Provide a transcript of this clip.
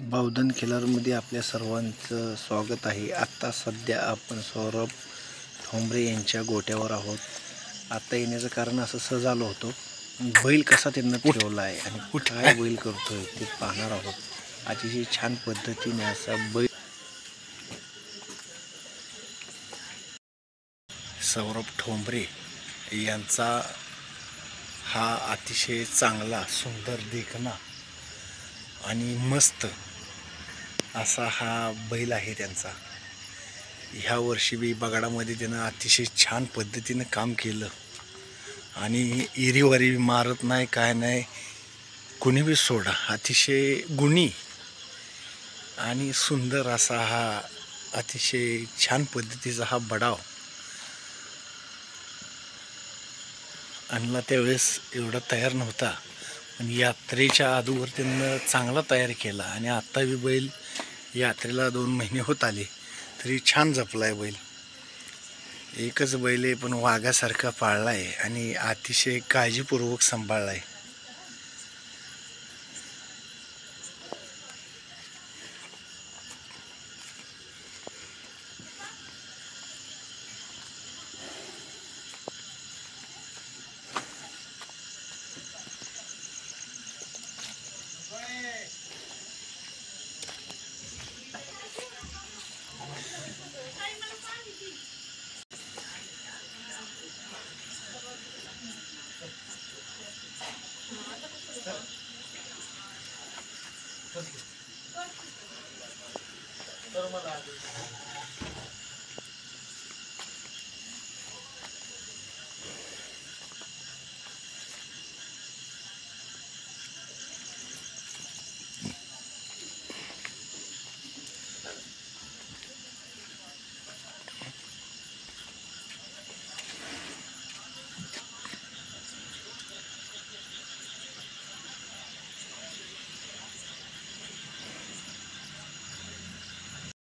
बावधन खिलारमध्ये आपल्या सर्वांचं स्वागत आहे। आता सध्या आपण सौरभ ठोंबरे यांच्या गोट्यावर आहोत। आता येण्याचं कारण असं सहज आलो होतो, बैल कसा त्यांना ठेवला आहे आणि काय बैल करतोय ते पाहणार आहोत। अतिशय छान पद्धतीने असा बैल सौरभ ठोंबरे यांचा हा अतिशय चांगला सुंदर देखणा आणि मस्त असा हा बैल आहे त्यांचा। ह्या वर्षी बी बगाडामध्ये त्यानं अतिशय छान पद्धतीनं काम केलं आणि इरीवारी मारत नाही, काय नाही, कुणी बी सोडा, अतिशय गुणी आणि सुंदर असा हा अतिशय छान पद्धतीचा हा बडाव आणला। त्यावेळेस एवढा तयार नव्हता, पण यात्रेच्या अगोदर त्यांना चांगला तयार केला आणि आत्ता बी बैल यात्रेला 2 महिने होत आले तरी छान जपलाय बैल। एकच बैल आहे पण वाघासारखा पाळलाय आणि अतिशय काळजीपूर्वक सांभाळलाय।